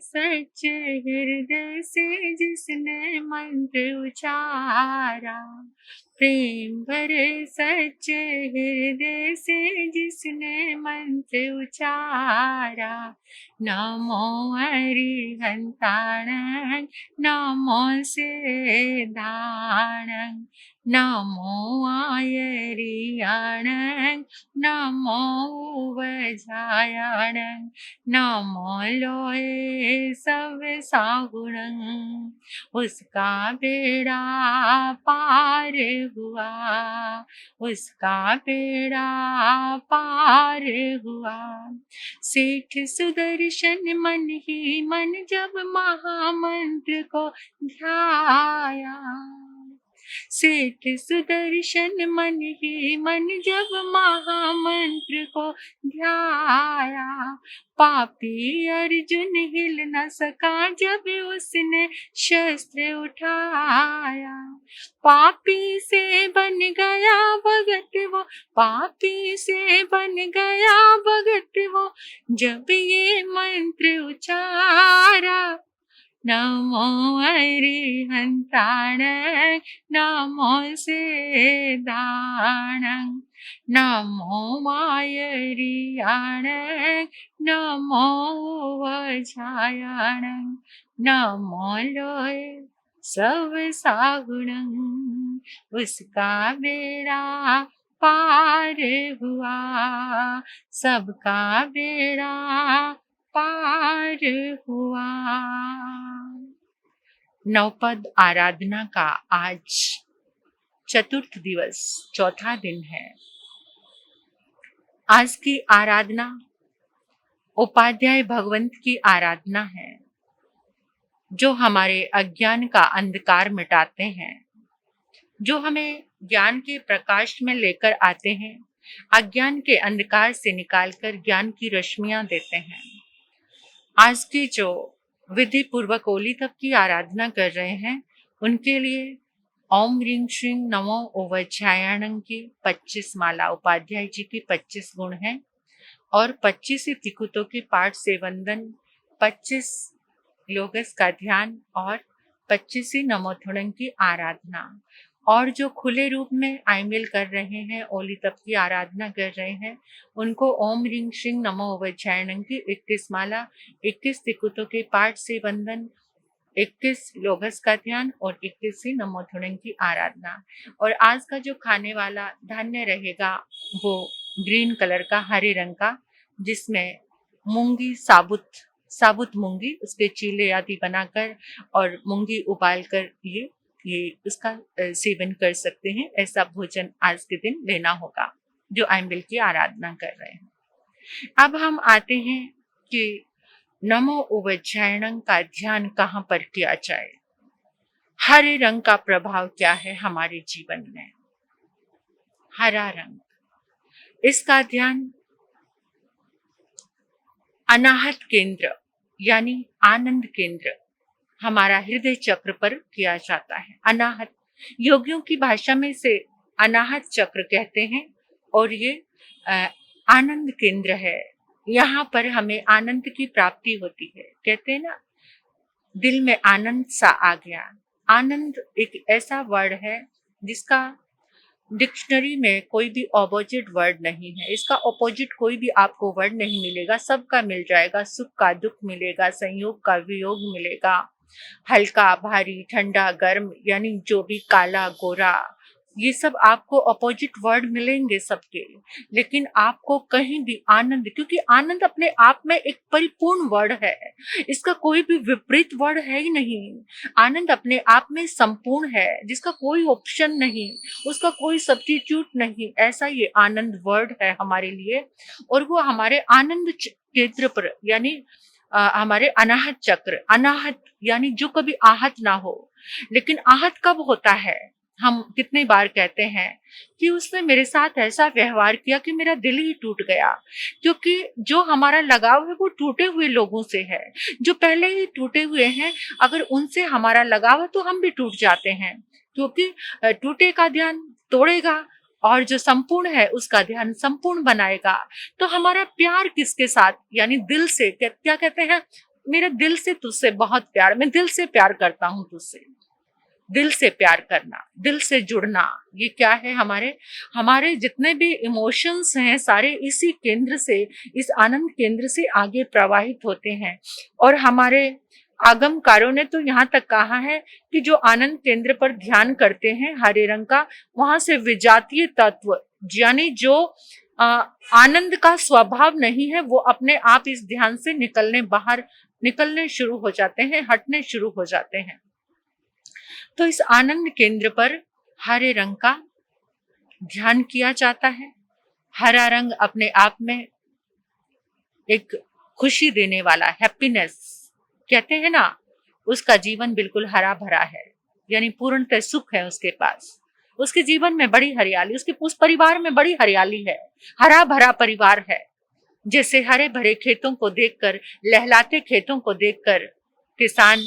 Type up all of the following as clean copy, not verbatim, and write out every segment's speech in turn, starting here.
सच्चे हृदय से जिसने मंत्र उचारा, प्रेम भरे सच्चे हृदय से जिसने मंत्र उचारा। नमो अरिहंताणं नमो सिद्धाणं नमो आयरियाणं नमो वज्रायाणं नमो लोए सब सागुणं। उसका बेड़ा पार हुआ, उसका बेड़ा पार हुआ। सेठ सुदर्शन मन ही मन जब महामंत्र को ध्याया, सेठ सुदर्शन मन ही मन जब महामंत्र को ध्याया। पापी अर्जुन हिल न सका जब उसने शस्त्र उठाया। पापी से बन गया भगत वो, पापी से बन गया भगत वो, जब ये मंत्र उचारा। नमो अरिहंताणं नमो सिद्धाणं नमो मायरियाणं नमो वज्रायाणं नमो लोए सब सागुणं। उसका बेड़ा पार हुआ, सबका बेड़ा पार हुआ। नवपद आराधना का आज चतुर्थ दिवस, चौथा दिन है। आज की आराधना उपाध्याय भगवंत की आराधना है, जो हमारे अज्ञान का अंधकार मिटाते हैं, जो हमें ज्ञान के प्रकाश में लेकर आते हैं, अज्ञान के अंधकार से निकालकर ज्ञान की रश्मियां देते हैं। आज की जो विधि पूर्वक ओली तप की आराधना कर रहे हैं, उनके लिए ओम ह्रीं श्रीं नमो ओवज्रायाणं की 25 माला, उपाध्याय जी की 25 गुण हैं और 25 ही तिकुतों के पाठ से वंदन, 25 लोगस का ध्यान और 25 ही नमोथुणं की आराधना। और जो खुले रूप में आईमेल कर रहे हैं, ओली तप की आराधना कर रहे हैं, उनको ओम ह्रीं श्रीं नमो ओवज्रायाणं की 21 माला, 21 तिकुतों के पाठ से वंदन, 21 लोगस का ध्यान और 21 ही नमोथुणं की आराधना। और आज का जो खाने वाला धान्य रहेगा वो ग्रीन कलर का, हरे रंग का, जिसमें मूंगी, साबुत मूंगी, उसके चीले आदि बनाकर और मूंगी उबाल कर ये इसका सेवन कर सकते हैं। ऐसा भोजन आज के दिन लेना होगा जो आइम्बिल की आराधना कर रहे हैं। अब हम आते हैं कि नमो ओवज्रायाणं का ध्यान कहाँ पर किया जाए। हरे रंग का प्रभाव क्या है हमारे जीवन में? हरा रंग, इसका ध्यान अनाहत केंद्र यानी आनंद केंद्र, हमारा हृदय चक्र पर किया जाता है। अनाहत योगियों की भाषा में से अनाहत चक्र कहते हैं और ये आनंद केंद्र है। यहाँ पर हमें आनंद की प्राप्ति होती है। कहते हैं ना, दिल में आनंद सा आ गया। आनंद एक ऐसा वर्ड है जिसका डिक्शनरी में कोई भी ऑपोजिट वर्ड नहीं है। इसका ऑपोजिट कोई भी आपको वर्ड नहीं मिलेगा, सबका मिल जाएगा। सुख का दुख मिलेगा, संयोग का वियोग मिलेगा, हल्का भारी, ठंडा गर्म, यानी जो भी काला गोरा, ये सब आपको अपोजिट वर्ड मिलेंगे सबके। लेकिन आपको कहीं भी आनंद, क्योंकि आनंद अपने आप में एक परिपूर्ण वर्ड है, इसका कोई भी विपरीत वर्ड है ही नहीं। आनंद अपने आप में संपूर्ण है, जिसका कोई ऑप्शन नहीं, उसका कोई सब्स्टिट्यूट नहीं। ऐसा ये आनंद वर्ड है हमारे लिए। और वो हमारे आनंद केंद्र पर, यानी हमारे अनाहत चक्र, अनाहत यानी जो कभी आहत ना हो। लेकिन आहत कब होता है? हम कितनी बार कहते हैं कि उसने मेरे साथ ऐसा व्यवहार किया कि मेरा दिल ही टूट गया। क्योंकि जो हमारा लगाव है वो टूटे हुए लोगों से है, जो पहले ही टूटे हुए हैं। अगर उनसे हमारा लगाव है तो हम भी टूट जाते हैं, क्योंकि टूटे का ध्यान तोड़ेगा और जो संपूर्ण है उसका ध्यान संपूर्ण बनाएगा। तो हमारा प्यार किसके साथ, यानी दिल से, क्या कहते हैं, मेरा दिल से तुझसे बहुत प्यार, मैं दिल से प्यार करता हूँ तुझसे। दिल से प्यार करना, दिल से जुड़ना, ये क्या है? हमारे हमारे जितने भी इमोशंस हैं सारे इसी केंद्र से, इस आनंद केंद्र से आगे प्रवाहित होते हैं। और हमारे आगमकारों ने तो यहाँ तक कहा है कि जो आनंद केंद्र पर ध्यान करते हैं हरे रंग का, वहां से विजातीय तत्व, यानी जो अ, आनंद का स्वभाव नहीं है, वो अपने आप इस ध्यान से निकलने शुरू हो जाते हैं, हटने शुरू हो जाते हैं। तो इस आनंद केंद्र पर हरे रंग का ध्यान किया जाता है। हरा रंग अपने आप में एक खुशी देने वाला, हैप्पीनेस कहते हैं ना, उसका जीवन बिल्कुल हरा भरा है, यानी पूर्णतः सुख है उसके पास। उसके जीवन में बड़ी हरियाली, उसके उस परिवार में बड़ी हरियाली है, हरा भरा परिवार है। जैसे हरे भरे खेतों को देखकर, लहलाते खेतों को देखकर किसान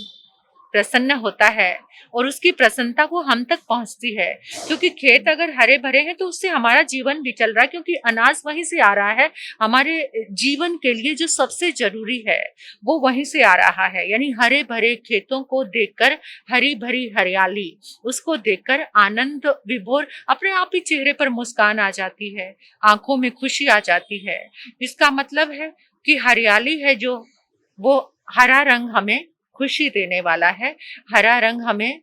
प्रसन्न होता है, और उसकी प्रसन्नता वो हम तक पहुंचती है। क्योंकि खेत अगर हरे भरे हैं तो उससे हमारा जीवन भी चल रहा है, क्योंकि अनाज वहीं से आ रहा है। हमारे जीवन के लिए जो सबसे जरूरी है वो वहीं से आ रहा है। यानी हरे भरे खेतों को देखकर, हरी भरी हरियाली, उसको देखकर आनंद विभोर अपने आप ही चेहरे पर मुस्कान आ जाती है, आंखों में खुशी आ जाती है। इसका मतलब है कि हरियाली है जो, वो हरा रंग हमें खुशी देने वाला है। हरा रंग हमें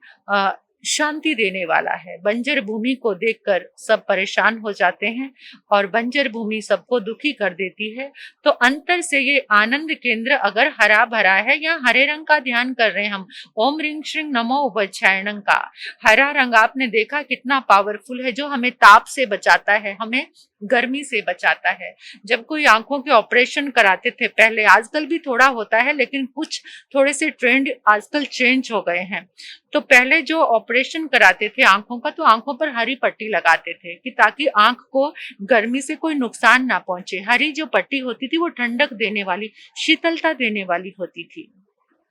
शांति देने वाला है। बंजर भूमि को देखकर सब परेशान हो जाते हैं, और बंजर भूमि सबको दुखी कर देती है। तो अंतर से ये आनंद केंद्र अगर हरा भरा है, या हरे रंग का ध्यान कर रहे हैं हम, ओम ह्रीं श्रीं नमो वज्रायणं का हरा रंग आपने देखा कितना पावरफुल है, जो हमें ताप से बचाता है, हमें गर्मी से बचाता है। जब कोई आंखों के ऑपरेशन कराते थे पहले, आजकल भी थोड़ा होता है, लेकिन कुछ थोड़े से ट्रेंड आजकल चेंज हो गए हैं। तो पहले जो ऑपरेशन कराते थे आंखों का, तो आंखों पर हरी पट्टी लगाते थे कि ताकि आंख को गर्मी से कोई नुकसान ना पहुंचे। हरी जो पट्टी होती थी वो ठंडक देने वाली, शीतलता देने वाली होती थी।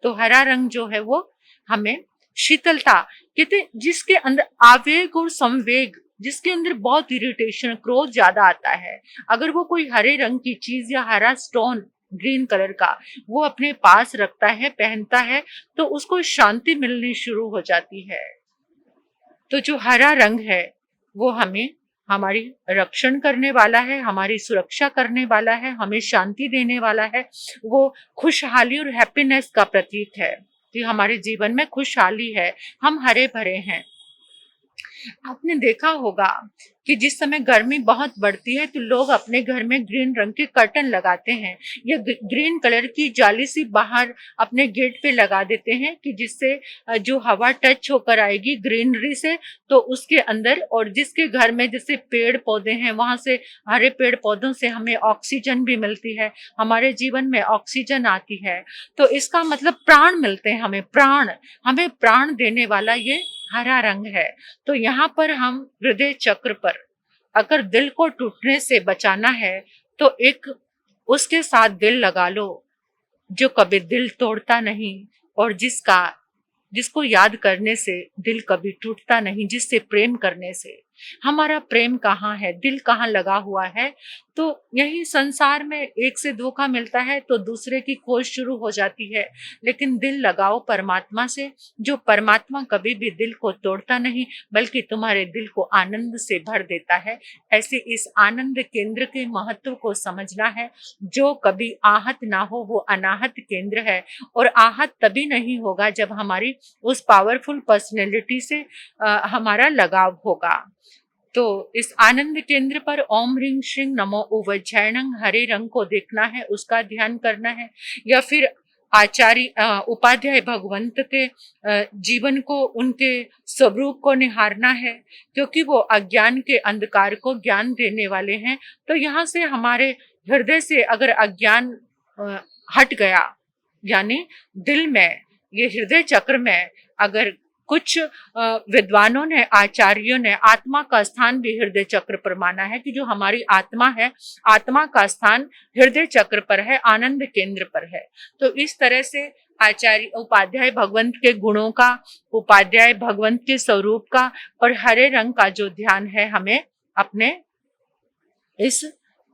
तो हरा रंग जो है वो हमें शीतलता, कहते जिसके अंदर आवेग और संवेग, जिसके अंदर बहुत इरिटेशन, क्रोध ज्यादा आता है, अगर वो कोई हरे रंग की चीज या हरा स्टोन ग्रीन कलर का वो अपने पास रखता है, पहनता है, तो उसको शांति मिलनी शुरू हो जाती है। तो जो हरा रंग है वो हमें, हमारी रक्षण करने वाला है, हमारी सुरक्षा करने वाला है, हमें शांति देने वाला है। वो खुशहाली और हैप्पीनेस का प्रतीक है कि हमारे जीवन में खुशहाली है, हम हरे भरे हैं। आपने देखा होगा कि जिस समय गर्मी बहुत बढ़ती है तो लोग अपने घर में ग्रीन रंग के कर्टन लगाते हैं, या ग्रीन कलर की जाली सी बाहर अपने गेट पे लगा देते हैं, कि जिससे जो हवा टच होकर आएगी ग्रीनरी से, तो उसके अंदर, और जिसके घर में जैसे पेड़ पौधे हैं वहां से, हरे पेड़ पौधों से हमें ऑक्सीजन भी मिलती है, हमारे जीवन में ऑक्सीजन आती है। तो इसका मतलब प्राण मिलते हैं हमें प्राण देने वाला ये हरा रंग है। तो यहाँ पर हम हृदय चक्र पर अगर दिल को टूटने से बचाना है, तो एक उसके साथ दिल लगा लो जो कभी दिल तोड़ता नहीं, और जिसको याद करने से दिल कभी टूटता नहीं, जिससे प्रेम करने से। हमारा प्रेम कहाँ है, दिल कहाँ लगा हुआ है? तो यही संसार में एक से धोखा मिलता है तो दूसरे की खोज शुरू हो जाती है, लेकिन दिल लगाओ परमात्मा से, जो परमात्मा कभी भी दिल को तोड़ता नहीं, बल्कि तुम्हारे दिल को आनंद से भर देता है। ऐसे इस आनंद केंद्र के महत्व को समझना है। जो कभी आहत ना हो वो अनाहत केंद्र है, और आहत तभी नहीं होगा जब हमारी उस पावरफुल पर्सनैलिटी से हमारा लगाव होगा। तो इस आनंद केंद्र पर ओम ह्रीं श्रीं नमो वज्रायणं हरे रंग को देखना है, उसका ध्यान करना है, या फिर आचार्य उपाध्याय भगवंत के जीवन को, उनके स्वरूप को निहारना है, क्योंकि वो अज्ञान के अंधकार को ज्ञान देने वाले हैं। तो यहाँ से हमारे हृदय से अगर अज्ञान हट गया, यानी दिल में, ये हृदय चक्र में, अगर कुछ विद्वानों ने, आचार्यों ने आत्मा का स्थान भी हृदय चक्र पर माना है, कि जो हमारी आत्मा है, आत्मा का स्थान हृदय चक्र पर है, आनंद केंद्र पर है। तो इस तरह से आचार्य उपाध्याय भगवंत के गुणों का, उपाध्याय भगवंत के स्वरूप का और हरे रंग का जो ध्यान है, हमें अपने इस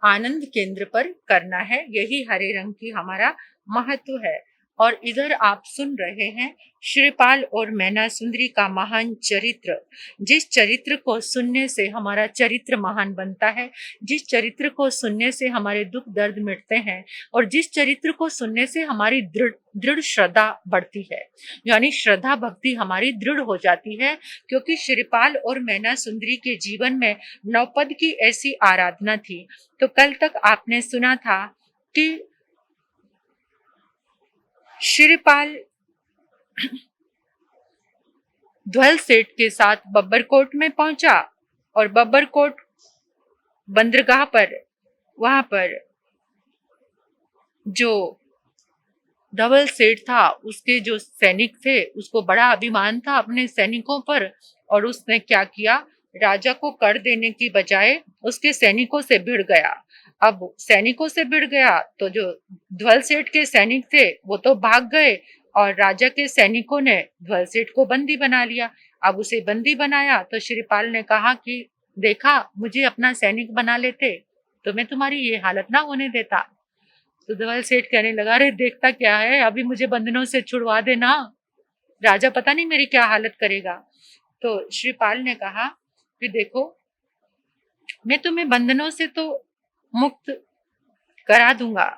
आनंद केंद्र पर करना है। यही हरे रंग की हमारा महत्व है। और इधर आप सुन रहे हैं श्रीपाल और मैना सुंदरी का महान चरित्र। जिस चरित्र को सुनने से हमारा चरित्र महान बनता है, जिस चरित्र को सुनने से हमारे दुख दर्द मिटते हैं, और जिस चरित्र को सुनने से हमारी दृढ़ दृढ़ श्रद्धा बढ़ती है, यानी श्रद्धा भक्ति हमारी दृढ़ हो जाती है। क्योंकि श्रीपाल और मैना सुंदरी के जीवन में नवपद की ऐसी आराधना थी। तो कल तक आपने सुना था कि श्रीपाल ध्वल सेठ के साथ बब्बरकोट में पहुंचा और बब्बरकोट बंदरगाह पर वहां पर जो धवल सेठ था, उसके जो सैनिक थे, उसको बड़ा अभिमान था अपने सैनिकों पर, और उसने क्या किया, राजा को कर देने की बजाय उसके सैनिकों से भिड़ गया। अब सैनिकों से भिड़ गया तो जो ध्वल सेठ के सैनिक थे वो तो भाग गए, और राजा के सैनिकों ने ध्वल सेठ को बंदी बना लिया। अब उसे बंदी बनाया तो श्रीपाल ने कहा कि देखा, मुझे अपना सैनिक बना लेते तो मैं तुम्हारी ये हालत ना होने देता। तो ध्वल सेठ कहने लगा, अरे देखता क्या है, अभी मुझे बंधनों से छुड़वा देना, राजा पता नहीं मेरी क्या हालत करेगा। तो श्रीपाल ने कहा कि देखो, मैं तुम्हें बंधनों से तो मुक्त करा दूंगा,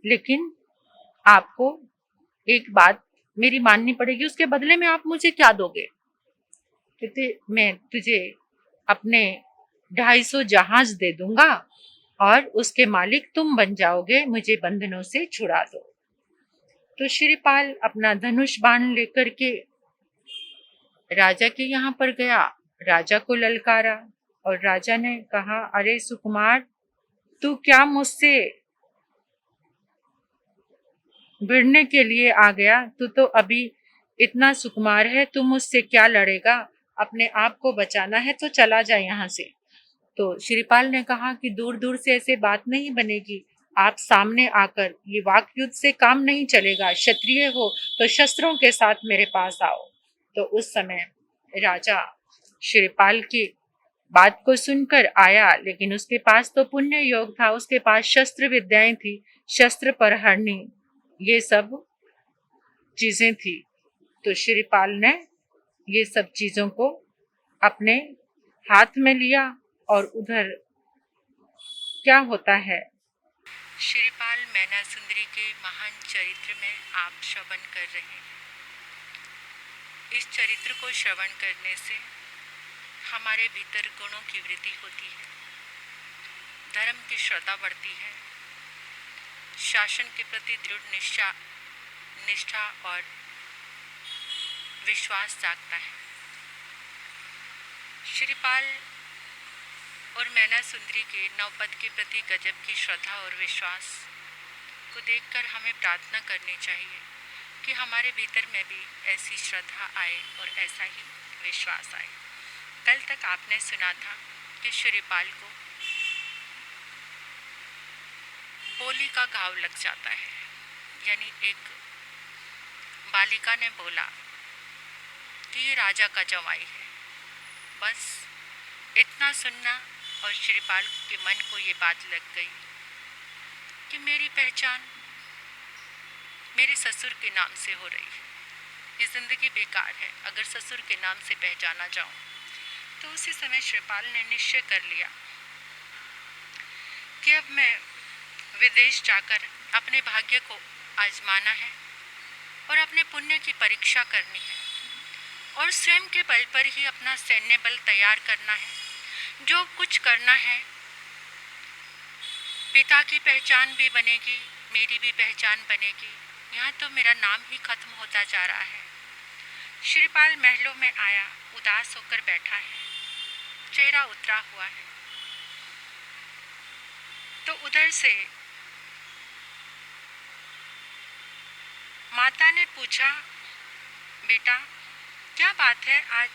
लेकिन आपको एक बात मेरी माननी पड़ेगी। उसके बदले में आप मुझे क्या दोगे? कहते, मैं तुझे अपने 250 जहाज दे दूंगा और उसके मालिक तुम बन जाओगे, मुझे बंधनों से छुड़ा दो। तो श्रीपाल अपना धनुष बाण लेकर के राजा के यहाँ पर गया, राजा को ललकारा, और राजा ने कहा, अरे सुकुमार, तू क्या मुझसे भिड़ने के लिए आ गया? तू तो अभी इतना सुकुमार है, तू मुझसे क्या लड़ेगा? अपने आप को बचाना है तो चला जा यहाँ से। तो श्रीपाल ने कहा कि दूर दूर से ऐसे बात नहीं बनेगी, आप सामने आकर, ये वाक युद्ध से काम नहीं चलेगा, क्षत्रिय हो तो शस्त्रों के साथ मेरे पास आओ। तो उस समय राजा श्रीपाल की बात को सुनकर आया, लेकिन उसके पास तो पुण्य योग था, उसके पास शस्त्र विद्याएं थी, शस्त्र परहरणी, ये सब चीजें थी। तो श्रीपाल ने ये सब चीजों को अपने हाथ में लिया, और उधर क्या होता है, श्रीपाल मैना सुंदरी के महान चरित्र में आप श्रवण कर रहे हैं। इस चरित्र को श्रवण करने से हमारे भीतर गुणों की वृद्धि होती है, धर्म की श्रद्धा बढ़ती है, शासन के प्रति दृढ़ निष्ठा और विश्वास जागता है। श्रीपाल और मैना सुंदरी के नवपद के प्रति गजब की श्रद्धा और विश्वास को देखकर हमें प्रार्थना करनी चाहिए कि हमारे भीतर में भी ऐसी श्रद्धा आए और ऐसा ही विश्वास आए। कल तक आपने सुना था कि श्रीपाल को बोली का घाव लग जाता है, यानी एक बालिका ने बोला कि ये राजा का जवाई है। बस इतना सुनना और श्रीपाल के मन को ये बात लग गई कि मेरी पहचान मेरे ससुर के नाम से हो रही है, ये जिंदगी बेकार है अगर ससुर के नाम से पहचाना जाऊं। तो उसी समय श्रीपाल ने निश्चय कर लिया कि अब मैं विदेश जाकर अपने भाग्य को आजमाना है और अपने पुण्य की परीक्षा करनी है, और स्वयं के बल पर ही अपना सैन्य बल तैयार करना है। जो कुछ करना है, पिता की पहचान भी बनेगी, मेरी भी पहचान बनेगी। यहाँ तो मेरा नाम ही खत्म होता जा रहा है। श्रीपाल महलों में आया, उदास होकर बैठा है, चेहरा उतरा हुआ है। तो उधर से माता ने पूछा, बेटा क्या बात है, आज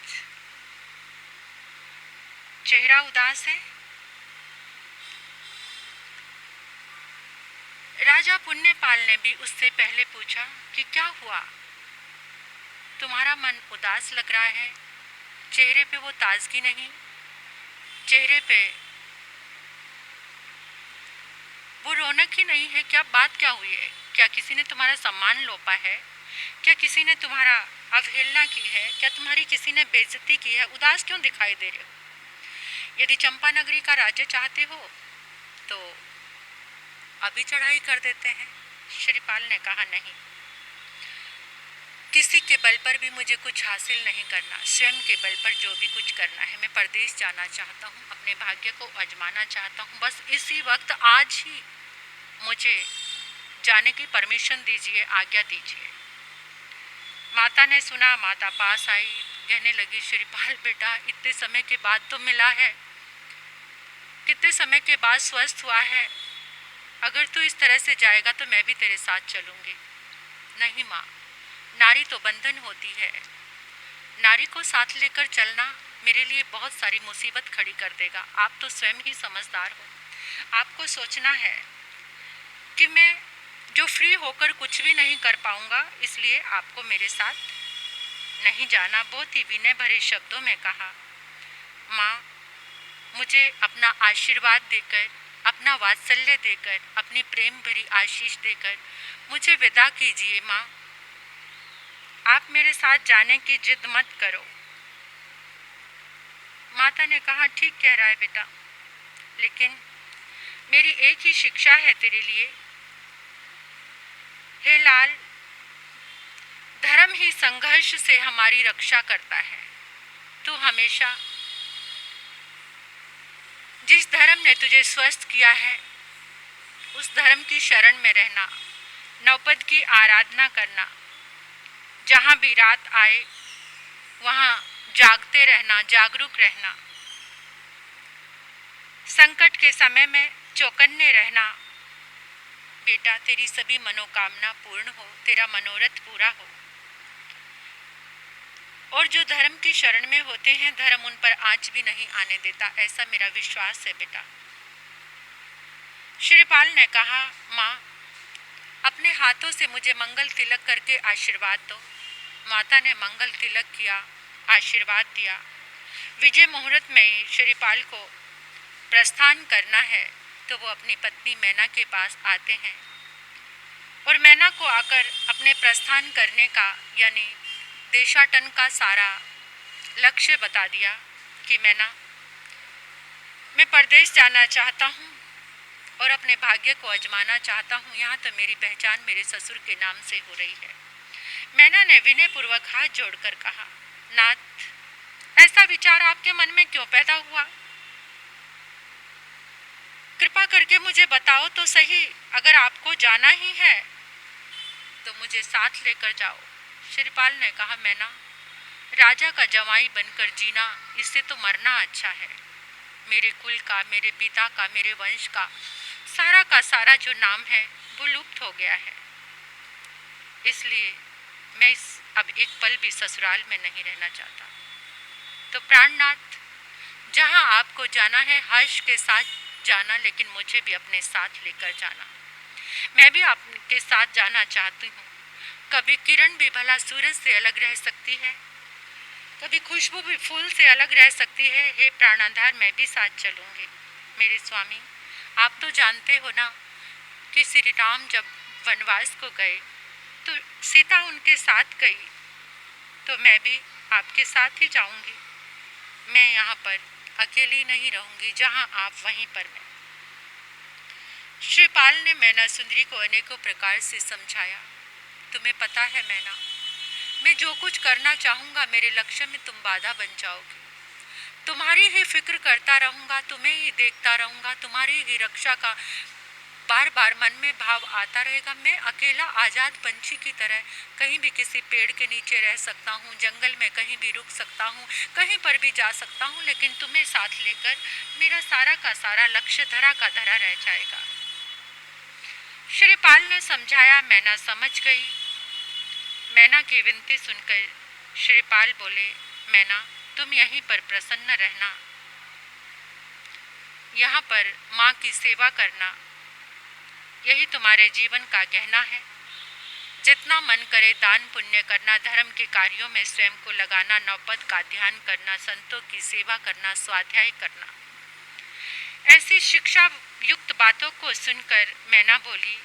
चेहरा उदास है? राजा पुण्यपाल ने भी उससे पहले पूछा कि क्या हुआ, तुम्हारा मन उदास लग रहा है, चेहरे पे वो ताजगी नहीं, चेहरे पे वो रौनक ही नहीं है, क्या बात क्या हुई है, क्या किसी ने तुम्हारा सम्मान लोपा है? क्या किसी ने तुम्हारा अवहेलना की है? क्या तुम्हारी किसी ने बेइज्जती की है? उदास क्यों दिखाई दे रहे हो? यदि चंपानगरी का राज्य चाहते हो तो अभी चढ़ाई कर देते हैं। श्रीपाल ने कहा, नहीं, किसी के बल पर भी मुझे कुछ हासिल नहीं करना। स्वयं के बल पर जो भी कुछ करना है। मैं परदेश जाना चाहता हूँ, अपने भाग्य को आजमाना चाहता हूँ। बस इसी वक्त, आज ही मुझे जाने की परमिशन दीजिए, आज्ञा दीजिए। माता ने सुना, माता पास आई, कहने लगी, श्रीपाल बेटा, इतने समय के बाद तो मिला है, कितने समय के बाद स्वस्थ हुआ है। अगर तू इस तरह से जाएगा तो मैं भी तेरे साथ चलूंगी। नहीं माँ, नारी तो बंधन होती है। नारी को साथ लेकर चलना मेरे लिए बहुत सारी मुसीबत खड़ी कर देगा। आप तो स्वयं ही समझदार हो। आपको सोचना है कि मैं जो फ्री होकर कुछ भी नहीं कर पाऊंगा, इसलिए आपको मेरे साथ नहीं जाना। बहुत ही विनय भरे शब्दों में कहा, माँ, मुझे अपना आशीर्वाद देकर, अपना वात्सल्य देकर, अपनी प्रेम भरी आशीष देकर मुझे विदा कीजिए। माँ, आप मेरे साथ जाने की जिद मत करो। माता ने कहा, ठीक कह रहा है बेटा, लेकिन मेरी एक ही शिक्षा है तेरे लिए। हे लाल, धर्म ही संघर्ष से हमारी रक्षा करता है। तू हमेशा जिस धर्म ने तुझे स्वस्थ किया है उस धर्म की शरण में रहना, नौपद की आराधना करना। जहाँ भी रात आए वहाँ जागते रहना, जागरूक रहना। संकट के समय में चौकन्ने रहना। बेटा, तेरी सभी मनोकामना पूर्ण हो, तेरा मनोरथ पूरा हो। और जो धर्म की शरण में होते हैं, धर्म उन पर आंच भी नहीं आने देता, ऐसा मेरा विश्वास है बेटा। श्रीपाल ने कहा, माँ, अपने हाथों से मुझे मंगल तिलक करके आशीर्वाद दो। माता ने मंगल तिलक किया, आशीर्वाद दिया। विजय मुहूर्त में ही श्रीपाल को प्रस्थान करना है तो वो अपनी पत्नी मैना के पास आते हैं और मैना को आकर अपने प्रस्थान करने का यानी देशाटन का सारा लक्ष्य बता दिया कि मैना, मैं परदेश जाना चाहता हूँ और अपने भाग्य को आजमाना चाहता हूँ। यहाँ तो मेरी पहचान मेरे ससुर के नाम से हो रही है। मैना ने विनयपूर्वक हाथ जोड़कर कहा, नाथ, ऐसा विचार आपके मन में क्यों पैदा हुआ? कृपा करके मुझे बताओ तो सही। अगर आपको जाना ही है तो मुझे साथ लेकर जाओ। श्रीपाल ने कहा, मैना, राजा का जवाई बनकर जीना, इससे तो मरना अच्छा है। मेरे कुल का, मेरे पिता का, मेरे वंश का सारा जो नाम है वो लुप्त हो गया है। इसलिए मैं अब एक पल भी ससुराल में नहीं रहना चाहता। तो प्राणनाथ, जहाँ आपको जाना है हर्ष के साथ जाना, लेकिन मुझे भी अपने साथ लेकर जाना। मैं भी आपके साथ जाना चाहती हूँ। कभी किरण भी भला सूरज से अलग रह सकती है, कभी खुशबू भी फूल से अलग रह सकती है। हे प्राणाधार, मैं भी साथ चलूँगी। मेरे स्वामी, आप तो जानते हो ना कि श्री राम जब वनवास को गए तो सीता उनके साथ गई, तो मैं भी आपके साथ ही जाऊँगी। मैं यहाँ पर अकेली नहीं रहूँगी, जहाँ आप वहीं पर मैं। श्रीपाल ने मैना सुंदरी को अनेकों प्रकार से समझाया। तुम्हें पता है मैना, मैं जो कुछ करना चाहूँगा मेरे लक्ष्य में तुम बाधा बन जाओगे। तुम्हारी ही फिक्र करता रहूँगा, तुम्हें ही देखता रहूँगा, तुम्हारी ही रक्षा का बार बार मन में भाव आता रहेगा। मैं अकेला आज़ाद पंछी की तरह कहीं भी किसी पेड़ के नीचे रह सकता हूँ, जंगल में कहीं भी रुक सकता हूँ, कहीं पर भी जा सकता हूँ, लेकिन तुम्हें साथ लेकर मेरा सारा का सारा लक्ष्य धरा का धरा रह जाएगा। श्रीपाल ने समझाया। मैना समझ गई। मैना की विनती सुनकर श्रीपाल बोले, मैना, तुम यहीं पर प्रसन्न रहना, यहाँ पर माँ की सेवा करना, यही तुम्हारे जीवन का गहना है। जितना मन करे दान पुण्य करना, धर्म के कार्यों में स्वयं को लगाना, नौपद का ध्यान करना, संतों की सेवा करना, स्वाध्याय करना। ऐसी शिक्षा युक्त बातों को सुनकर मैना बोली,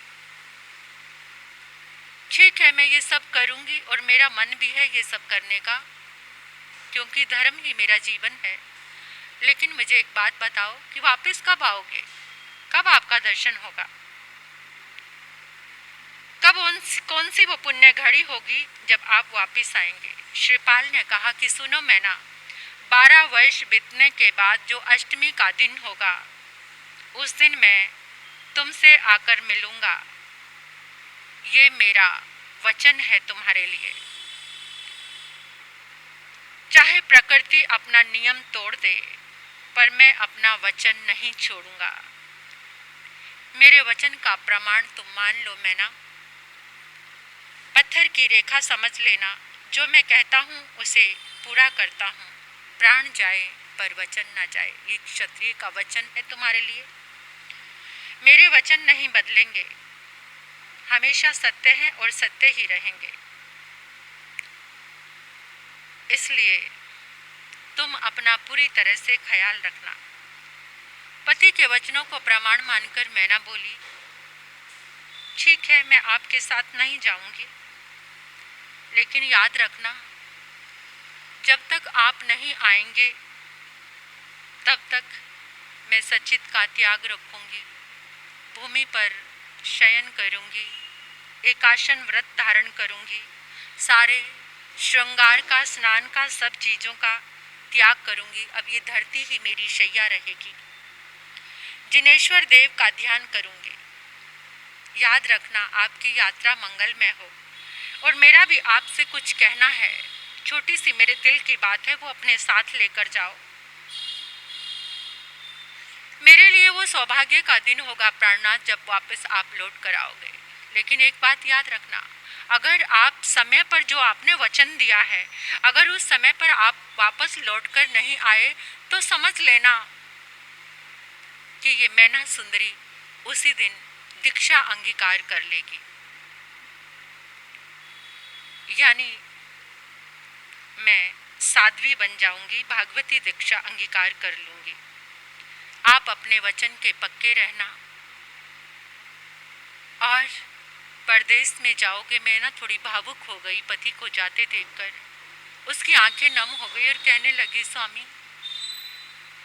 ठीक है, मैं ये सब करूंगी और मेरा मन भी है ये सब करने का, क्योंकि धर्म ही मेरा जीवन है। लेकिन मुझे एक बात बताओ कि वापस कब आओगे? कब आपका दर्शन होगा? कब कौन सी वो पुण्य घड़ी होगी जब आप वापस आएंगे? श्रीपाल ने कहा कि सुनो मैना, 12 वर्ष बीतने के बाद जो अष्टमी का दिन होगा, उस दिन मैं तुमसे आकर मिलूंगा। ये मेरा वचन है तुम्हारे लिए। चाहे प्रकृति अपना नियम तोड़ दे, पर मैं अपना वचन नहीं छोड़ूंगा। मेरे वचन का प्रमाण तुम मान लो मैना। पत्थर की रेखा समझ लेना, जो मैं कहता हूँ उसे पूरा करता हूँ। प्राण जाए पर वचन न जाए, ये क्षत्रिय का वचन है तुम्हारे लिए। मेरे वचन नहीं बदलेंगे, हमेशा सत्य हैं और सत्य ही रहेंगे। इसलिए तुम अपना पूरी तरह से ख्याल रखना। पति के वचनों को प्रमाण मानकर मैना बोली, ठीक है, मैं आपके साथ नहीं जाऊंगी, लेकिन याद रखना, जब तक आप नहीं आएंगे तब तक मैं सचित का त्याग रखूंगी। भूमि पर शयन करूंगी, एकाशन व्रत धारण करूंगी, सारे श्रृंगार का, स्नान का, सब चीज़ों का त्याग करूंगी। अब ये धरती ही मेरी शैया रहेगी। जिनेश्वर देव का ध्यान करूंगी। याद रखना, आपकी यात्रा मंगलमय हो। और मेरा भी आपसे कुछ कहना है, छोटी सी मेरे दिल की बात है, वो अपने साथ लेकर जाओ। मेरे लिए वो सौभाग्य का दिन होगा प्राणनाथ, जब वापस आप लौट कर आओगे। लेकिन एक बात याद रखना, अगर आप समय पर जो आपने वचन दिया है, अगर उस समय पर आप वापस लौटकर नहीं आए, तो समझ लेना कि ये मैना सुंदरी उसी दिन दीक्षा अंगीकार कर लेगी। यानी मैं साध्वी बन जाऊंगी, भागवती दीक्षा अंगीकार कर लूंगी। आप अपने वचन के पक्के रहना। और परदेश में जाओगे। मैं ना थोड़ी भावुक हो गई पति को जाते देखकर। उसकी आंखें नम हो गई और कहने लगी, स्वामी,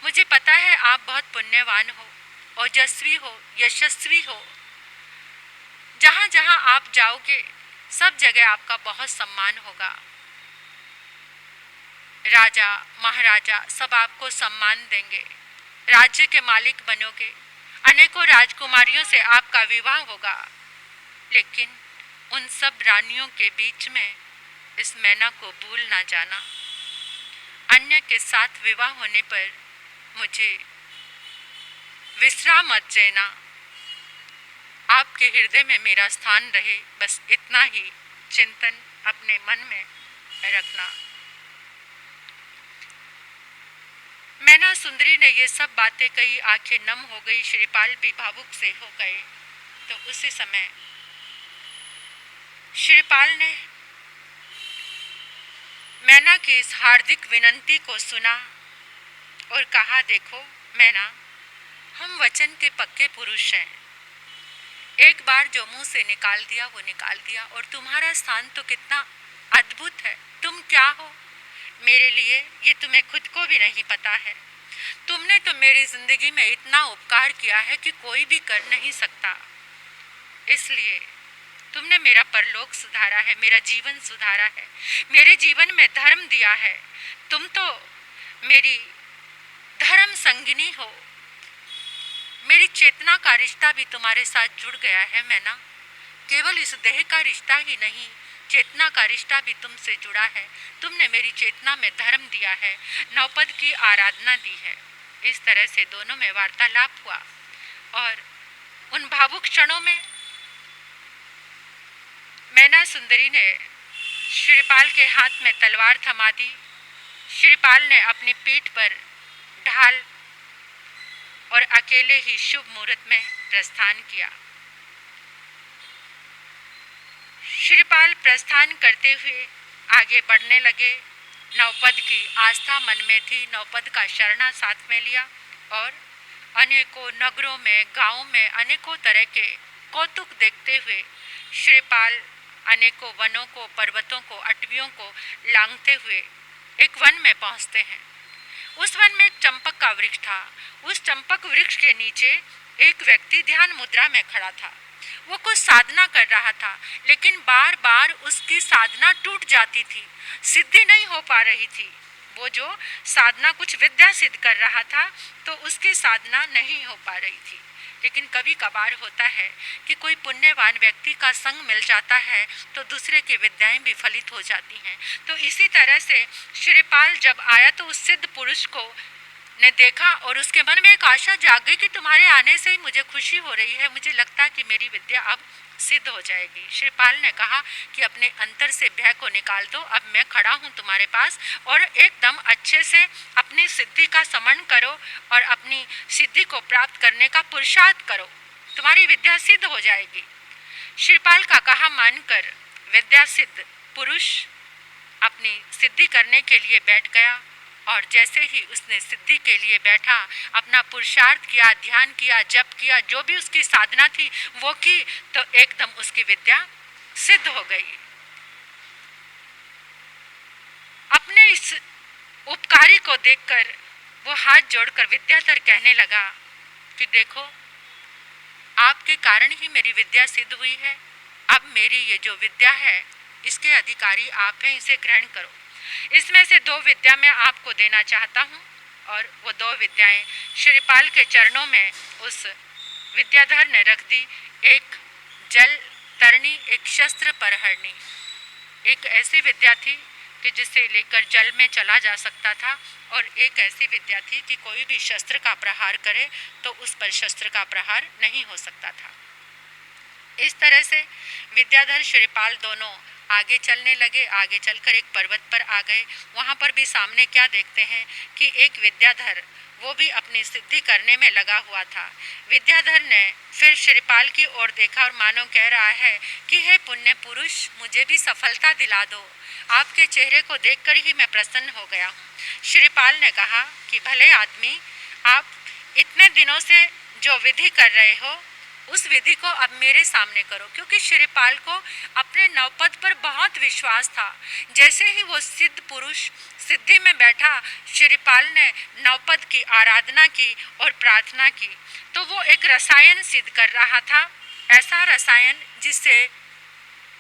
मुझे पता है आप बहुत पुण्यवान हो, ओजस्वी हो, यशस्वी हो। जहाँ जहाँ आप जाओगे सब जगह आपका बहुत सम्मान होगा। राजा महाराजा सब आपको सम्मान देंगे, राज्य के मालिक बनोगे, अनेकों राजकुमारियों से आपका विवाह होगा। लेकिन उन सब रानियों के बीच में इस मैना को भूल ना जाना। अन्य के साथ विवाह होने पर मुझे विश्राम मत देना। आपके हृदय में मेरा स्थान रहे, बस इतना ही चिंतन अपने मन में रखना। मैना सुंदरी ने ये सब बातें कही, आंखें नम हो गई। श्रीपाल भी भावुक से हो गए। तो उसी समय श्रीपाल ने मैना की इस हार्दिक विनंती को सुना और कहा, देखो मैना, हम वचन के पक्के पुरुष हैं। एक बार जो मुंह से निकाल दिया वो निकाल दिया। और तुम्हारा स्थान तो कितना अद्भुत है। तुम क्या हो मेरे लिए, ये तुम्हें खुद को भी नहीं पता है। तुमने तो मेरी जिंदगी में इतना उपकार किया है कि कोई भी कर नहीं सकता। इसलिए तुमने मेरा परलोक सुधारा है, मेरा जीवन सुधारा है, मेरे जीवन में धर्म दिया है। तुम तो मेरी धर्म संगिनी हो। मेरी चेतना का रिश्ता भी तुम्हारे साथ जुड़ गया है मैना। केवल इस देह का रिश्ता ही नहीं, चेतना का रिश्ता भी तुमसे जुड़ा है। तुमने मेरी चेतना में धर्म दिया है, नवपद की आराधना दी है। इस तरह से दोनों में वार्तालाप हुआ। और उन भावुक क्षणों में मैना सुंदरी ने श्रीपाल के हाथ में तलवार थमा दी। श्रीपाल ने अपनी पीठ पर ढाल और अकेले ही शुभ मुहूर्त में प्रस्थान किया। श्रीपाल प्रस्थान करते हुए आगे बढ़ने लगे। नवपद की आस्था मन में थी, नवपद का शरणा साथ में लिया और अनेकों नगरों में, गांवों में अनेकों तरह के कौतुक देखते हुए श्रीपाल अनेकों वनों को, पर्वतों को, अटवियों को लांघते हुए एक वन में पहुंचते हैं। उस वन में एक चंपक का वृक्ष था। उस चंपक वृक्ष के नीचे एक व्यक्ति ध्यान मुद्रा में खड़ा था। वो कुछ साधना कर रहा था, लेकिन बार बार उसकी साधना टूट जाती थी, सिद्धि नहीं हो पा रही थी। वो जो साधना कुछ विद्या सिद्ध कर रहा था, तो उसकी साधना नहीं हो पा रही थी। लेकिन कभी कभार होता है कि कोई पुण्यवान व्यक्ति का संग मिल जाता है तो दूसरे की विद्याएं भी फलित हो जाती हैं। तो इसी तरह से श्रीपाल जब आया तो उस सिद्ध पुरुष को ने देखा और उसके मन में एक आशा जाग गई कि तुम्हारे आने से ही मुझे खुशी हो रही है, मुझे लगता है कि मेरी विद्या अब सिद्ध हो जाएगी। श्रीपाल ने कहा कि अपने अंतर से भय को निकाल दो, अब मैं खड़ा हूँ तुम्हारे पास और एकदम अच्छे से अपनी सिद्धि का समन करो और अपनी सिद्धि को प्राप्त करने का पुरुषार्थ करो, तुम्हारी विद्या सिद्ध हो जाएगी। श्रीपाल का कहा मानकर विद्या सिद्ध पुरुष अपनी सिद्धि करने के लिए बैठ गया और जैसे ही उसने सिद्धि के लिए बैठा, अपना पुरुषार्थ किया, ध्यान किया, जप किया, जो भी उसकी साधना थी वो की, तो एकदम उसकी विद्या सिद्ध हो गई। अपने इस उपकारी को देखकर वो हाथ जोड़कर विद्याधर कहने लगा कि देखो, आपके कारण ही मेरी विद्या सिद्ध हुई है। अब मेरी ये जो विद्या है इसके अधिकारी आप हैं, इसे ग्रहण करो। इसमें से 2 विद्या मैं आपको देना चाहता हूँ और वो 2 विद्याएं श्रीपाल के चरणों में उस विद्याधर ने रख दी। एक जल तरणी, एक शस्त्र परहरणी। एक ऐसी विद्या थी कि जिसे लेकर जल में चला जा सकता था और एक ऐसी विद्या थी कि कोई भी शस्त्र का प्रहार करे तो उस पर शस्त्र का प्रहार नहीं हो सकता था। इस तरह से विद्याधर श्रीपाल दोनों आगे चलने लगे। आगे चलकर एक पर्वत पर आ गए। वहाँ पर भी सामने क्या देखते हैं कि एक विद्याधर वो भी अपनी सिद्धि करने में लगा हुआ था। विद्याधर ने फिर श्रीपाल की ओर देखा और मानो कह रहा है कि हे पुण्य पुरुष, मुझे भी सफलता दिला दो, आपके चेहरे को देखकर ही मैं प्रसन्न हो गया हूँ। श्रीपाल ने कहा कि भले आदमी, आप इतने दिनों से जो विधि कर रहे हो उस विधि को अब मेरे सामने करो, क्योंकि श्रीपाल को अपने नवपद पर बहुत विश्वास था। जैसे ही वो सिद्ध पुरुष सिद्धि में बैठा, श्रीपाल ने नवपद की आराधना की और प्रार्थना की, तो वो एक रसायन सिद्ध कर रहा था, ऐसा रसायन जिससे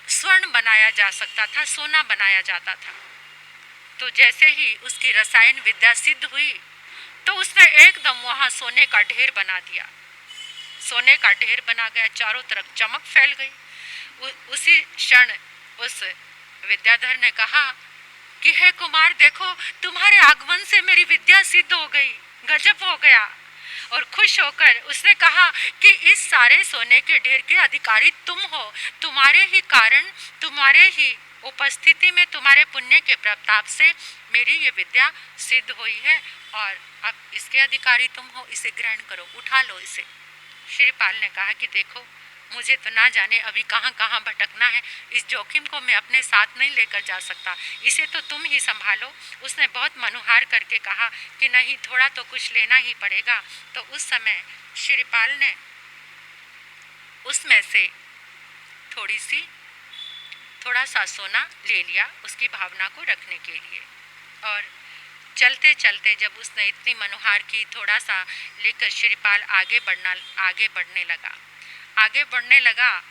स्वर्ण बनाया जा सकता था, सोना बनाया जाता था। तो जैसे ही उसकी रसायन विद्या सिद्ध हुई तो उसने एकदम वहाँ सोने का ढेर बना दिया। सोने का ढेर बना गया, चारों तरफ चमक फैल गई। उसी क्षण उस विद्याधर ने कहा कि हे कुमार, देखो, तुम्हारे आगमन से मेरी विद्या सिद्ध हो गई, गजब हो गया। और खुश होकर उसने कहा कि इस सारे सोने के ढेर के अधिकारी तुम हो, तुम्हारे ही कारण, तुम्हारे ही उपस्थिति में, तुम्हारे पुण्य के प्रताप से मेरी ये विद्या सिद्ध हुई है और अब इसके अधिकारी तुम हो, इसे ग्रहण करो, उठा लो इसे। श्रीपाल ने कहा कि देखो, मुझे तो ना जाने अभी कहाँ कहाँ भटकना है, इस जोखिम को मैं अपने साथ नहीं लेकर जा सकता, इसे तो तुम ही संभालो। उसने बहुत मनुहार करके कहा कि नहीं, थोड़ा तो कुछ लेना ही पड़ेगा। तो उस समय श्रीपाल ने उसमें से थोड़ा सा सोना ले लिया उसकी भावना को रखने के लिए। और चलते चलते जब उसने इतनी मनुहार की, थोड़ा सा लेकर श्रीपाल आगे बढ़ने लगा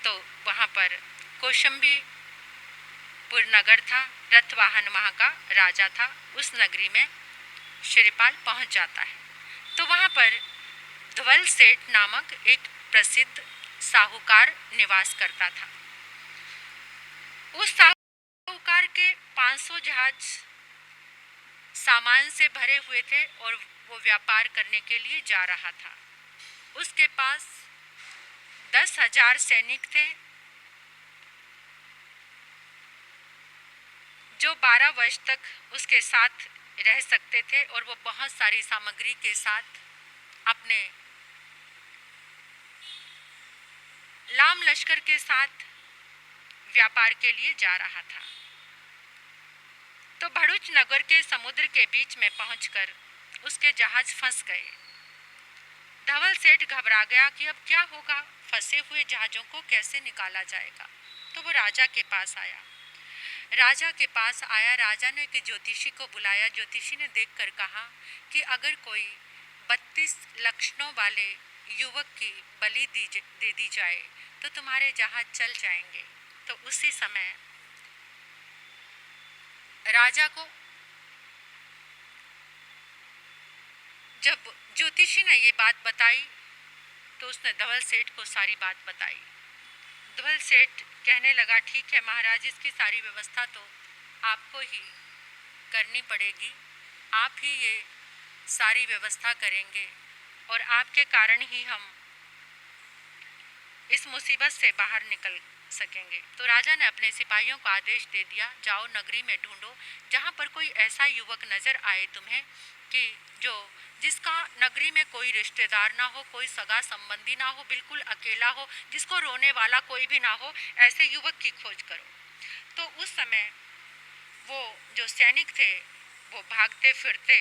तो वहाँ पर कौशंबीपुर नगर था, रथवाहन वहाँ का राजा था। उस नगरी में श्रीपाल पहुँच जाता है तो वहाँ पर धवल सेठ नामक एक प्रसिद्ध साहूकार निवास करता था। उस साहूकार के 500 जहाज सामान से भरे हुए थे और वो व्यापार करने के लिए जा रहा था। उसके पास 10,000 सैनिक थे जो 12 वर्ष तक उसके साथ रह सकते थे और वो बहुत सारी सामग्री के साथ अपने लाम लश्कर के साथ व्यापार के लिए जा रहा था। तो भरूच नगर के समुद्र के बीच में पहुंचकर उसके जहाज फंस गए। धवल सेठ घबरा गया कि अब क्या होगा, फंसे हुए जहाज़ों को कैसे निकाला जाएगा। तो तो वो राजा के पास आया। राजा के पास आया, राजा ने एक ज्योतिषी को बुलाया। ज्योतिषी ने देखकर कहा कि अगर कोई 32 लक्षणों वाले युवक की बलि दे दी जाए तो तुम्हारे जहाज चल जाएंगे। तो उसी समय राजा को, जब ज्योतिषी ने ये बात बताई तो उसने धवल सेठ को सारी बात बताई। धवल सेठ कहने लगा, ठीक है महाराज, इसकी सारी व्यवस्था तो आपको ही करनी पड़ेगी, आप ही ये सारी व्यवस्था करेंगे और आपके कारण ही हम इस मुसीबत से बाहर निकल सकेंगे। तो राजा ने अपने सिपाहियों को आदेश दे दिया, जाओ नगरी में ढूंढो जहाँ पर कोई ऐसा युवक नजर आए तुम्हें कि जिसका नगरी में कोई रिश्तेदार ना हो, कोई सगा संबंधी ना हो, बिल्कुल अकेला हो, जिसको रोने वाला कोई भी ना हो, ऐसे युवक की खोज करो। तो उस समय वो जो सैनिक थे वो भागते फिरते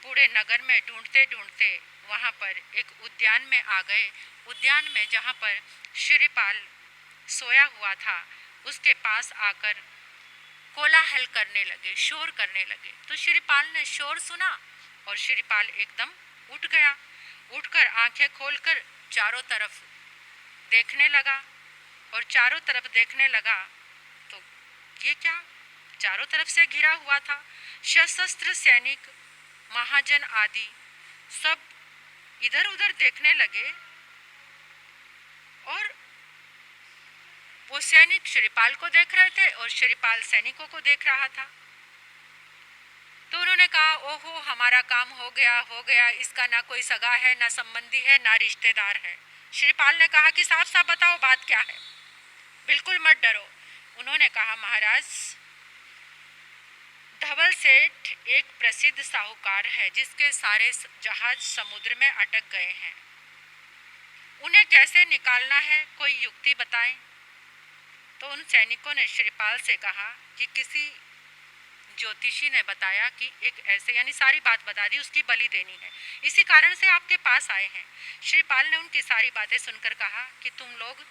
पूरे नगर में ढूंढते ढूंढते वहाँ पर एक उद्यान में आ गए। उद्यान में जहाँ पर शिरीपाल सोया हुआ था उसके पास आकर कोलाहल करने लगे, शोर करने लगे। तो शिरीपाल ने शोर सुना और शिरीपाल एकदम उठ गया। उठकर आंखें खोलकर चारों तरफ देखने लगा और चारों तरफ देखने लगा तो ये क्या, चारों तरफ से घिरा हुआ था। सशस्त्र सैनिक, महाजन आदि सब इधर उधर देखने लगे और वो सैनिक शिरीपाल को देख रहे थे और शिरीपाल सैनिकों को देख रहा था। तो उन्होंने कहा, ओहो हमारा काम हो गया, इसका ना कोई सगा है, ना संबंधी है, ना रिश्तेदार है। शिरीपाल ने कहा कि साफ साफ बताओ बात क्या है, बिल्कुल मत डरो। उन्होंने कहा, महाराज धवल सेठ एक प्रसिद्ध साहूकार है जिसके सारे जहाज समुद्र में अटक गए हैं, उन्हें कैसे निकालना है, कोई युक्ति बताएं। तो उन सैनिकों ने शिरीपाल से कहा कि किसी ज्योतिषी ने बताया कि एक ऐसे, यानी सारी बात बता दी, उसकी बलि देनी है, इसी कारण से आपके पास आए हैं। शिरीपाल ने उनकी सारी बातें सुनकर कहा कि तुम लोग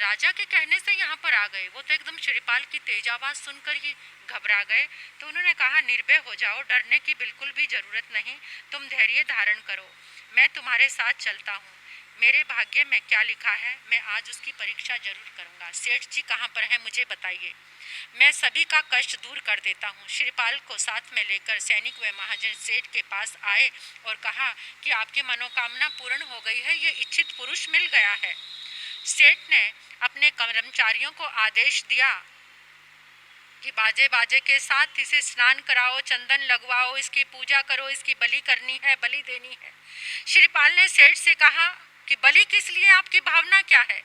राजा के कहने से यहाँ पर आ गए। वो तो एकदम शिरीपाल की तेज आवाज सुनकर ही घबरा गए। तो उन्होंने कहा, निर्भय हो जाओ, डरने की बिल्कुल भी जरूरत नहीं, तुम धैर्य धारण करो, मैं तुम्हारे साथ चलता हूँ। मेरे भाग्य में क्या लिखा है मैं आज उसकी परीक्षा जरूर करूँगा। सेठ जी कहाँ पर हैं मुझे बताइए, मैं सभी का कष्ट दूर कर देता हूँ। शिरीपाल को साथ में लेकर सैनिक व महाजन सेठ के पास आए और कहा कि आपकी मनोकामना पूर्ण हो गई है, ये इच्छित पुरुष मिल गया है। सेठ ने अपने कर्मचारियों को आदेश दिया कि बाजे बाजे के साथ इसे स्नान कराओ, चंदन लगवाओ, इसकी पूजा करो, इसकी बलि करनी है, बलि देनी है। शिरीपाल ने सेठ से कहा कि बलि किस लिए, आपकी भावना क्या है,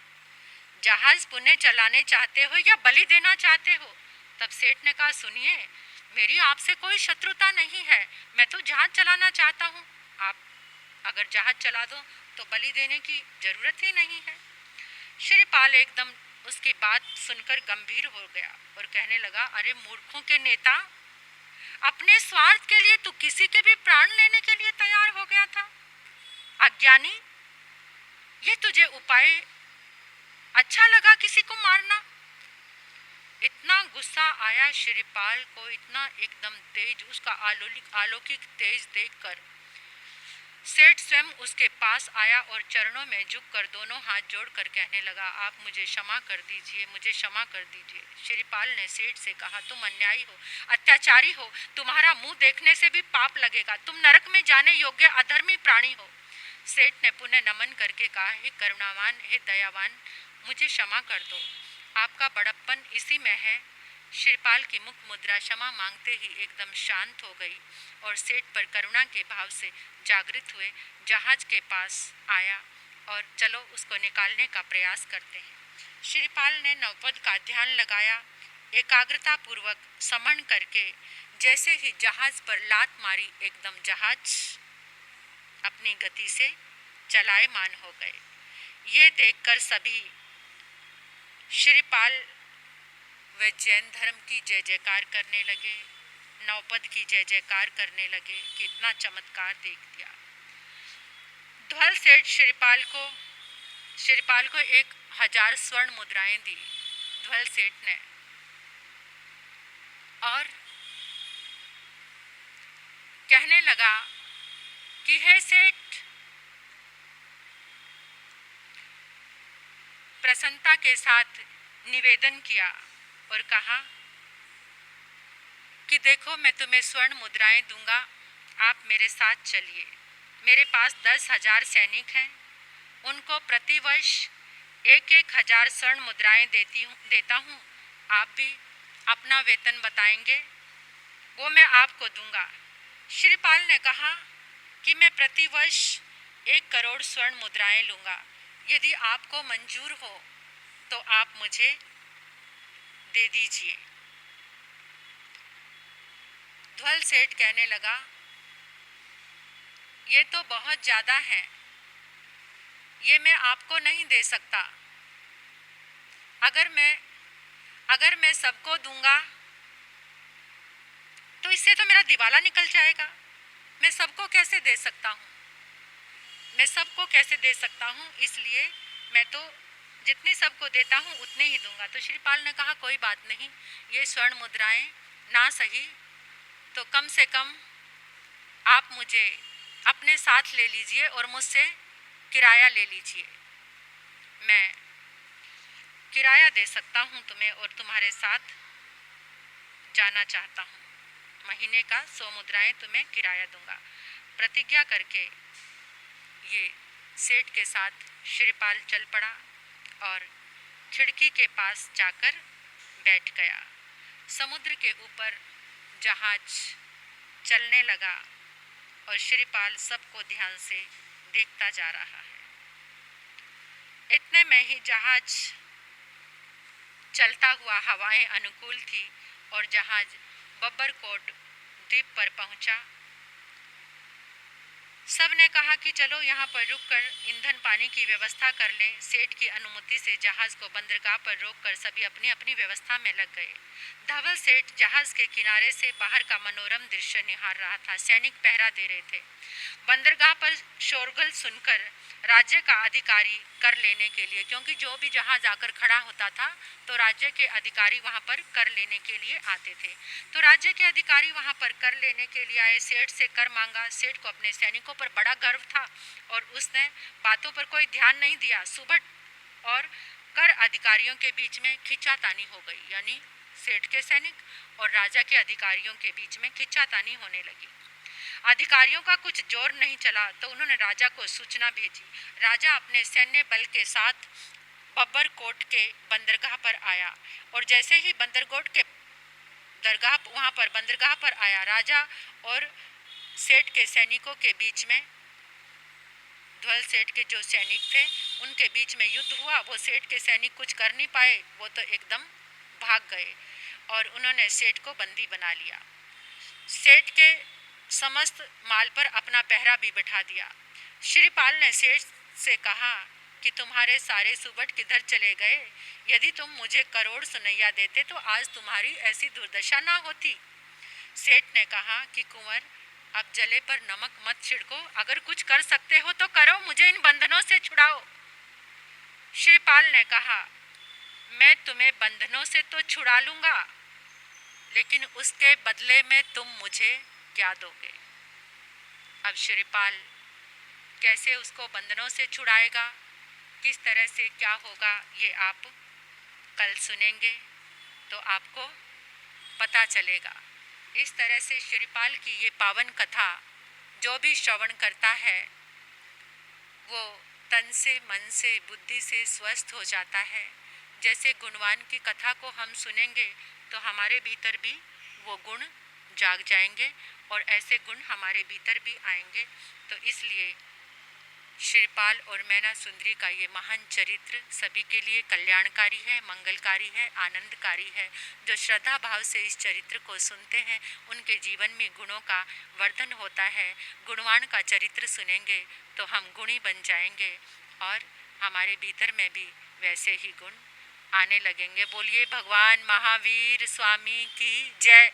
जहाज पुण्य चलाने चाहते हो या बलि देना चाहते हो। तब सेठ ने कहा, सुनिए मेरी आपसे कोई शत्रुता नहीं है, मैं तो जहाज चलाना चाहता हूँ, आप अगर जहाज चला दो तो बलि देने की जरूरत ही नहीं है। शिरीपाल एकदम उसकी बात सुनकर गंभीर हो गया और कहने लगा, अरे मूर्खों के नेता, अपने स्वार्थ के लिए तू किसी के भी प्राण लेने के लिए तैयार हो गया था। अज्ञानी, ये तुझे उपाय अच्छा लगा किसी को मारना। इतना गुस्सा आया शिरीपाल को, इतना एकदम तेज, उसका अलौकिक तेज देखकर सेठ स्वयं उसके पास आया और चरणों में झुककर दोनों हाथ जोड़कर कहने लगा, आप मुझे क्षमा कर दीजिए, मुझे क्षमा कर दीजिए। शिरीपाल ने सेठ से कहा, तुम अन्यायी हो, अत्याचारी हो, तुम्हारा मुंह देखने से भी पाप लगेगा, तुम नरक में जाने योग्य अधर्मी प्राणी हो। सेठ ने पुनः नमन करके कहा, हे करुणावान, हे दयावान, मुझे क्षमा कर दो, आपका बड़प्पन इसी में है। शिरीपाल की मुख मुद्रा क्षमा मांगते ही एकदम शांत हो गई और सेठ पर करुणा के भाव से जागृत हुए जहाज के पास आया और चलो उसको निकालने का प्रयास करते हैं। शिरीपाल ने नवपद का ध्यान लगाया, एकाग्रता पूर्वक समन करके जैसे ही जहाज पर लात मारी, एकदम जहाज अपनी गति से चलायमान हो गए। ये देखकर सभी शिरीपाल वे जैन धर्म की जय जयकार करने लगे, नवपद की जय जयकार करने लगे कि इतना चमत्कार देख दिया। धवल सेठ शिरीपाल को 1000 स्वर्ण मुद्राएं दी ध्वल सेठ ने। और कहने लगा कि हे सेठ, प्रसन्नता के साथ निवेदन किया और कहा कि देखो, मैं तुम्हें स्वर्ण मुद्राएं दूंगा, आप मेरे साथ चलिए। मेरे पास 10,000 सैनिक हैं, उनको प्रतिवर्ष 1,000 स्वर्ण मुद्राएं देता हूँ। आप भी अपना वेतन बताएंगे, वो मैं आपको दूंगा। श्रीपाल ने कहा कि मैं प्रतिवर्ष 1 करोड़ स्वर्ण मुद्राएं लूँगा। यदि आपको मंजूर हो तो आप मुझे दे दीजिए। ध्वल सेठ कहने लगा, ये तो बहुत ज़्यादा है, ये मैं आपको नहीं दे सकता। अगर मैं सबको दूंगा तो इससे तो मेरा दिवाला निकल जाएगा। मैं सबको कैसे दे सकता हूँ? इसलिए मैं तो जितनी सबको देता हूँ उतने ही दूंगा। तो श्रीपाल ने कहा, कोई बात नहीं, ये स्वर्ण मुद्राएं ना सही तो कम से कम आप मुझे अपने साथ ले लीजिए और मुझसे किराया ले लीजिए। मैं किराया दे सकता हूँ तुम्हें और तुम्हारे साथ जाना चाहता हूँ। महीने का 100 मुद्राएं तुम्हें किराया दूंगा। प्रतिज्ञा करके ये सेठ के साथ श्रीपाल चल पड़ा और खिड़की के पास जाकर बैठ गया। समुद्र के ऊपर जहाज चलने लगा और श्रीपाल सबको ध्यान से देखता जा रहा है। इतने में ही जहाज चलता हुआ हवाएं अनुकूल थी और जहाज बब्बरकोट द्वीप पर पहुंचा। सब ने कहा कि चलो यहाँ पर रुककर ईंधन पानी की व्यवस्था कर लें। सेठ की अनुमति से जहाज को बंदरगाह पर रोककर सभी अपनी अपनी व्यवस्था में लग गए। धवल सेठ जहाज के किनारे से बाहर का मनोरम दृश्य निहार रहा था। सैनिक पहरा दे रहे थे। बंदरगाह पर शोरगुल सुनकर राज्य का अधिकारी कर लेने के लिए, क्योंकि जो भी जहाज आकर खड़ा होता था तो राज्य के अधिकारी वहां पर कर लेने के लिए आते थे। तो राज्य के अधिकारी वहां पर कर लेने के लिए आए। सेठ से कर मांगा। सेठ को अपने सैनिकों पर बड़ा गर्व था और उसने बातों पर कोई ध्यान नहीं दिया। सुबह और कर अधिकारियों के बीच में खींचातानी हो गई, यानी सेठ के सैनिक और राजा के अधिकारियों के बीच में खींचातानी होने लगी। अधिकारियों का कुछ जोर नहीं चला तो उन्होंने राजा को सूचना भेजी। राजा अपने सैन्य बल के साथ बब्बरकोट के बंदरगाह पर आया और जैसे ही बंदरगाह पर आया, राजा और सेठ के सैनिकों के बीच में, ध्वल सेठ के जो सैनिक थे उनके बीच में युद्ध हुआ। वो सेठ के सैनिक कुछ कर नहीं पाए, वो तो एकदम भाग गए और उन्होंने सेठ को बंदी बना लिया। सेठ के समस्त माल पर अपना पहरा भी बिठा दिया। श्रीपाल ने सेठ से कहा कि तुम्हारे सारे सुबट किधर चले गए? यदि तुम मुझे करोड़ सुनैया देते तो आज तुम्हारी ऐसी दुर्दशा ना होती। सेठ ने कहा कि कुंवर, अब जले पर नमक मत छिड़को, अगर कुछ कर सकते हो तो करो, मुझे इन बंधनों से छुड़ाओ। श्रीपाल ने कहा, मैं तुम्हें बंधनों से तो छुड़ा लूंगा, लेकिन उसके बदले में तुम मुझे क्या दोगे? अब श्रीपाल कैसे उसको बंधनों से छुड़ाएगा, किस तरह से क्या होगा, ये आप कल सुनेंगे तो आपको पता चलेगा। इस तरह से श्रीपाल की ये पावन कथा जो भी श्रवण करता है वो तन से, मन से, बुद्धि से स्वस्थ हो जाता है। जैसे गुणवान की कथा को हम सुनेंगे तो हमारे भीतर भी वो गुण जाग जाएंगे और ऐसे गुण हमारे भीतर भी आएंगे। तो इसलिए श्रीपाल और मैना सुंदरी का ये महान चरित्र सभी के लिए कल्याणकारी है, मंगलकारी है, आनंदकारी है। जो श्रद्धा भाव से इस चरित्र को सुनते हैं उनके जीवन में गुणों का वर्धन होता है। गुणवान का चरित्र सुनेंगे तो हम गुणी बन जाएंगे और हमारे भीतर में भी वैसे ही गुण आने लगेंगे। बोलिए भगवान महावीर स्वामी की जय।